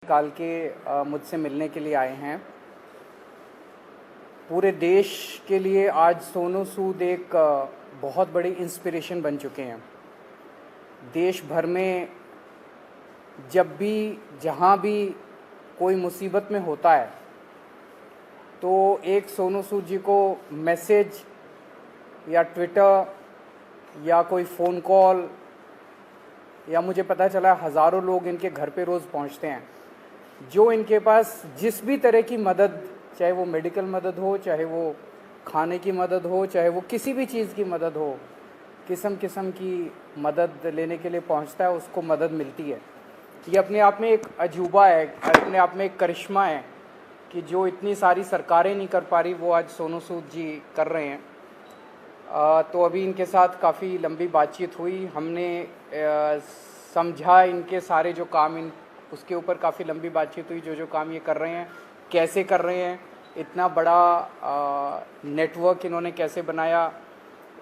निकाल के मुझसे मिलने के लिए आए हैं। पूरे देश के लिए आज सोनू सूद एक बहुत बड़ी इंस्पिरेशन बन चुके हैं। देश भर में जब भी जहाँ भी कोई मुसीबत में होता है तो एक सोनू सूद जी को मैसेज या ट्विटर या कोई फ़ोन कॉल या मुझे पता चला हज़ारों लोग इनके घर पे रोज़ पहुंचते हैं जो इनके पास जिस भी तरह की मदद, चाहे वो मेडिकल मदद हो, चाहे वो खाने की मदद हो, चाहे वो किसी भी चीज़ की मदद हो, किस्म किस्म की मदद लेने के लिए पहुंचता है, उसको मदद मिलती है। ये अपने आप में एक अजूबा है, अपने आप में एक करिश्मा है कि जो इतनी सारी सरकारें नहीं कर पा रही वो आज सोनू सूद जी कर रहे हैं। तो अभी इनके साथ काफ़ी लंबी बातचीत हुई, हमने समझा इनके सारे जो काम उसके ऊपर काफ़ी लंबी बातचीत हुई, जो काम ये कर रहे हैं कैसे कर रहे हैं, इतना बड़ा नेटवर्क इन्होंने कैसे बनाया,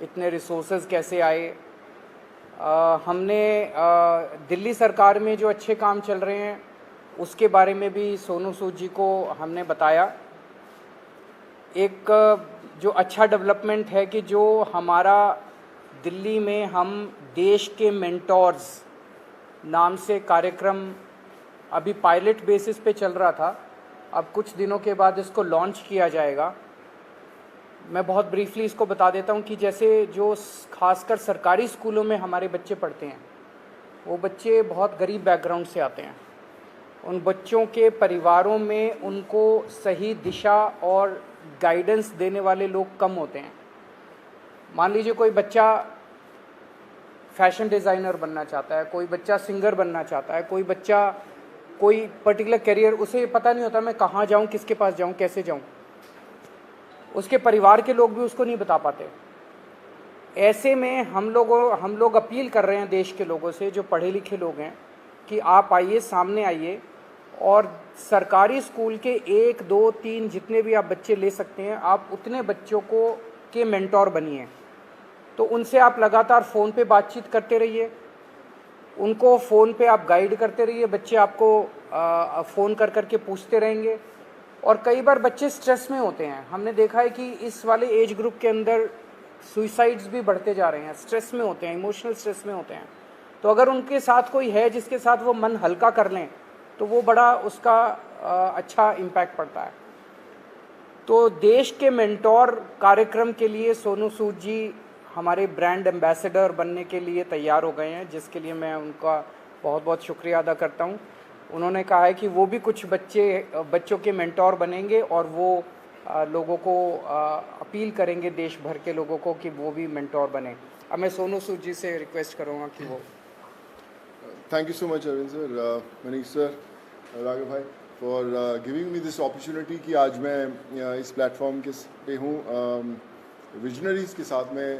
इतने रिसोर्सेज कैसे आए। हमने दिल्ली सरकार में जो अच्छे काम चल रहे हैं उसके बारे में भी सोनू सूद जी को हमने बताया। एक जो अच्छा डेवलपमेंट है कि जो हमारा दिल्ली में हम देश के मेंटोर्स नाम से कार्यक्रम अभी पायलट बेसिस पे चल रहा था, अब कुछ दिनों के बाद इसको लॉन्च किया जाएगा। मैं बहुत ब्रीफली इसको बता देता हूँ कि जैसे जो खासकर सरकारी स्कूलों में हमारे बच्चे पढ़ते हैं वो बच्चे बहुत गरीब बैकग्राउंड से आते हैं। उन बच्चों के परिवारों में उनको सही दिशा और गाइडेंस देने वाले लोग कम होते हैं। मान लीजिए कोई बच्चा फैशन डिज़ाइनर बनना चाहता है, कोई बच्चा सिंगर बनना चाहता है, कोई बच्चा कोई पर्टिकुलर करियर, उसे पता नहीं होता मैं कहाँ जाऊँ, किसके पास जाऊँ, कैसे जाऊँ। उसके परिवार के लोग भी उसको नहीं बता पाते। ऐसे में हम लोग अपील कर रहे हैं देश के लोगों से जो पढ़े लिखे लोग हैं कि आप आइए, सामने आइए और सरकारी स्कूल के 1, 2, 3 जितने भी आप बच्चे ले सकते हैं, आप उतने बच्चों को के मेंटोर बनिए। तो उनसे आप लगातार फ़ोन पे बातचीत करते रहिए, उनको फ़ोन पे आप गाइड करते रहिए, बच्चे आपको फ़ोन कर कर के पूछते रहेंगे। और कई बार बच्चे स्ट्रेस में होते हैं, हमने देखा है कि इस वाले एज ग्रुप के अंदर सुइसाइड्स भी बढ़ते जा रहे हैं, स्ट्रेस में होते हैं, इमोशनल स्ट्रेस में होते हैं। तो अगर उनके साथ कोई है जिसके साथ वो मन हल्का कर लें तो वो बड़ा उसका अच्छा इम्पैक्ट पड़ता है। तो देश के मेंटोर कार्यक्रम के लिए सोनू सूद जी हमारे ब्रांड एम्बेसडर बनने के लिए तैयार हो गए हैं, जिसके लिए मैं उनका बहुत बहुत शुक्रिया अदा करता हूं। उन्होंने कहा है कि वो भी कुछ बच्चों के मेंटोर बनेंगे और वो लोगों को अपील करेंगे देश भर के लोगों को कि वो भी मेंटोर बने। अब मैं सोनू सूद जी से रिक्वेस्ट करूँगा कि वो। Thank you so much, Arvind sir, Manish sir, Raghav bhai, for giving me this opportunity कि आज मैं इस प्लेटफॉर्म के पे हूँ विजनरीज़ के साथ। मैं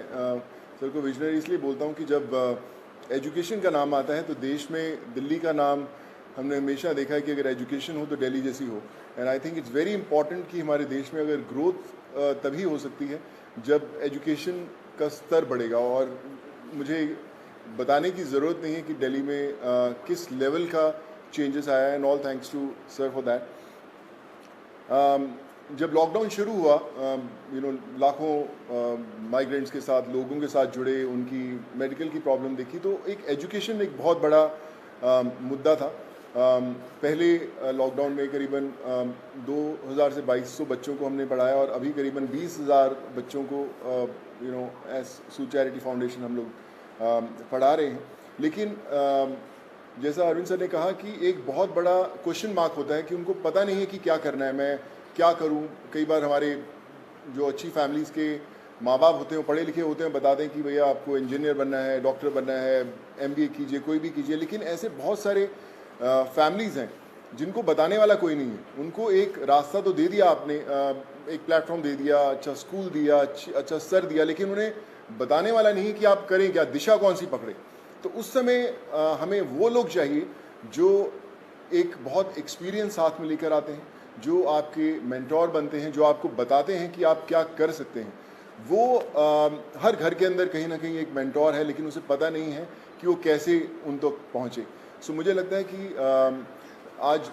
सर को विजनरी इसलिए बोलता हूँ कि जब एजुकेशन का नाम आता है तो देश में दिल्ली का नाम हमने हमेशा देखा है कि अगर एजुकेशन हो तो दिल्ली जैसी हो। And I think it's very important कि हमारे देश में अगर ग्रोथ तभी हो सकती है जब एजुकेशन का स्तर बढ़ेगा। और मुझे बताने की ज़रूरत नहीं है कि दिल्ली में किस लेवल का चेंजेस आया है, and all thanks to sir for that. जब लॉकडाउन शुरू हुआ लाखों माइग्रेंट्स के साथ, लोगों के साथ जुड़े, उनकी मेडिकल की प्रॉब्लम देखी तो एक एजुकेशन एक बहुत बड़ा मुद्दा था। पहले लॉकडाउन में करीबन 2000 से 2200 बच्चों को हमने पढ़ाया और अभी करीबन 20,000 बच्चों को एज सूद चैरिटी फाउंडेशन हम लोग पढ़ा रहे हैं। लेकिन जैसा अरविंद सर ने कहा कि एक बहुत बड़ा क्वेश्चन मार्क होता है कि उनको पता नहीं है कि क्या करना है, मैं क्या करूं। कई बार हमारे जो अच्छी फैमिलीज़ के माँ बाप होते हैं, पढ़े लिखे होते हैं, बताते हैं कि भैया आपको इंजीनियर बनना है, डॉक्टर बनना है, MBA कीजिए, कोई भी कीजिए। लेकिन ऐसे बहुत सारे फैमिलीज़ हैं जिनको बताने वाला कोई नहीं है। उनको एक रास्ता तो दे दिया आपने, एक प्लेटफॉर्म दे दिया, अच्छा स्कूल दिया, अच्छा सर दिया, लेकिन उन्हें बताने वाला नहीं कि आप करें क्या, दिशा कौन सी पकड़े। तो उस समय हमें वो लोग चाहिए जो एक बहुत एक्सपीरियंस साथ में लेकर आते हैं, जो आपके मेंटोर बनते हैं, जो आपको बताते हैं कि आप क्या कर सकते हैं। वो हर घर के अंदर कहीं ना कहीं एक मेंटोर है, लेकिन उसे पता नहीं है कि वो कैसे उन तक पहुँचे। सो मुझे लगता है कि आज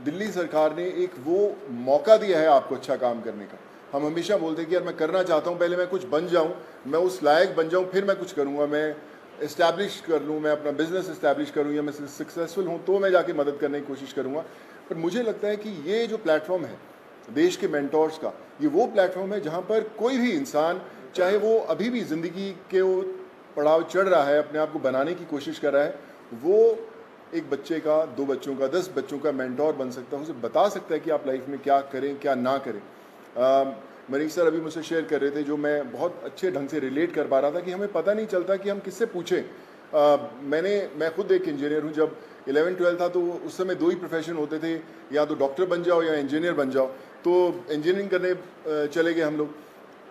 दिल्ली सरकार ने एक वो मौका दिया है आपको अच्छा काम करने का। हम हमेशा बोलते हैं कि यार मैं करना चाहता हूँ, पहले मैं कुछ बन जाऊँ, मैं उस लायक बन जाऊँ, फिर मैं कुछ करूँगा, मैं इस्टेब्लिश कर लूँ, मैं अपना बिजनेस इस्टेब्लिश करूँ, या मैं सक्सेसफुल हूँ तो मैं जाके मदद करने की कोशिश करूँगा। पर मुझे लगता है कि ये जो प्लेटफॉर्म है देश के मेंटोर्स का, ये वो प्लेटफॉर्म है जहाँ पर कोई भी इंसान, चाहे वो अभी भी ज़िंदगी के वो पड़ाव चढ़ रहा है, अपने आप को बनाने की कोशिश कर रहा है, वो एक बच्चे का, 2 बच्चों का, 10 बच्चों का मेंटोर बन सकता है, उसे बता सकता है कि आप लाइफ में क्या करें क्या ना करें। मनीष सर अभी मुझसे शेयर कर रहे थे, जो मैं बहुत अच्छे ढंग से रिलेट कर पा रहा था, कि हमें पता नहीं चलता कि हम किससे पूछें। मैं खुद एक इंजीनियर हूँ। जब 11-12 था तो उस समय 2 ही प्रोफेशन होते थे, या तो डॉक्टर बन जाओ या इंजीनियर बन जाओ, तो इंजीनियरिंग करने चले गए हम लोग।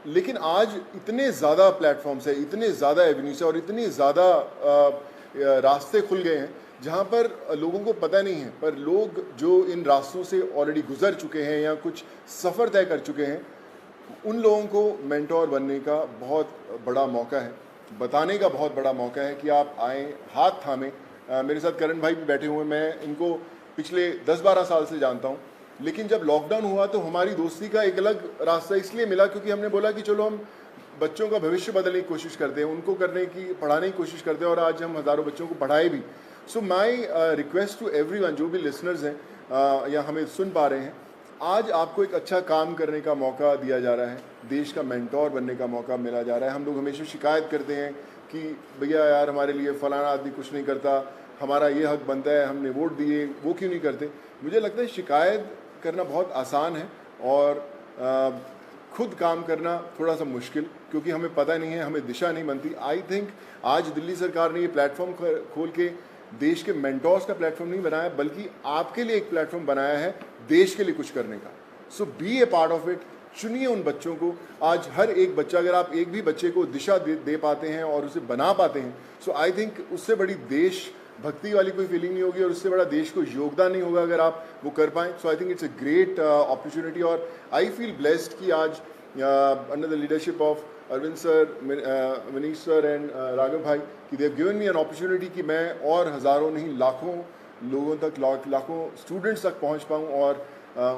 लेकिन आज इतने ज़्यादा प्लेटफॉर्म्स है, इतने ज़्यादा एवेन्यूज है और इतने ज़्यादा रास्ते खुल गए हैं जहाँ पर लोगों को पता नहीं है, पर लोग जो इन रास्तों से ऑलरेडी गुजर चुके हैं या कुछ सफ़र तय कर चुके हैं, उन लोगों को मेंटोर बनने का बहुत बड़ा मौका है, बताने का बहुत बड़ा मौका है कि आप आएँ, हाथ थामें। मेरे साथ करण भाई भी बैठे हुए, मैं इनको पिछले 10-12 साल से जानता हूँ, लेकिन जब लॉकडाउन हुआ तो हमारी दोस्ती का एक अलग रास्ता इसलिए मिला क्योंकि हमने बोला कि चलो हम बच्चों का भविष्य बदलने की कोशिश करते हैं, उनको पढ़ाने की कोशिश करते हैं, और आज हम हज़ारों बच्चों को पढ़ाए भी। सो माई रिक्वेस्ट टू एवरीवन, जो भी लिसनर्स हैं या हमें सुन पा रहे हैं, आज आपको एक अच्छा काम करने का मौका दिया जा रहा है, देश का मेंटोर बनने का मौका मिला जा रहा है। हम लोग हमेशा शिकायत करते हैं कि भैया यार हमारे लिए फ़लाना आदमी कुछ नहीं करता, हमारा ये हक बनता है, हमने वोट दिए, वो क्यों नहीं करते। मुझे लगता है शिकायत करना बहुत आसान है और खुद काम करना थोड़ा सा मुश्किल, क्योंकि हमें पता नहीं है, हमें दिशा नहीं बनती। आई थिंक आज दिल्ली सरकार ने ये प्लेटफॉर्म खोल के देश के मेंटोर्स का प्लेटफॉर्म नहीं बनाया, बल्कि आपके लिए एक प्लेटफॉर्म बनाया है देश के लिए कुछ करने का। So be a part of it. चुनिए उन बच्चों को। आज हर एक बच्चा, अगर आप एक भी बच्चे को दिशा दे पाते हैं और उसे बना पाते हैं, सो आई थिंक उससे बड़ी देश भक्ति वाली कोई फीलिंग नहीं होगी और उससे बड़ा देश को योगदान नहीं होगा अगर आप वो कर पाएँ। So I think it's a great opportunity, और आई फील ब्लेस्ड कि आज under the leadership of Arvind sir, Manish sir and Raghav भाई, कि they have given me an opportunity कि मैं और हज़ारों नहीं लाखों लोगों तक, लाखों स्टूडेंट्स तक पहुंच पाऊं और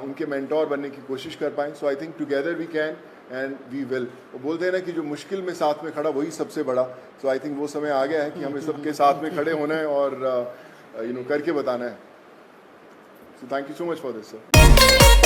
उनके मेंटोर बनने की कोशिश कर पाएँ। So I think together we can and we will. वो बोलते हैं ना कि जो मुश्किल में साथ में खड़ा वही सबसे बड़ा। सो आई थिंक वो समय आ गया है कि हमें सबके साथ में खड़े होना है और करके बताना है। So thank you so much for this sir.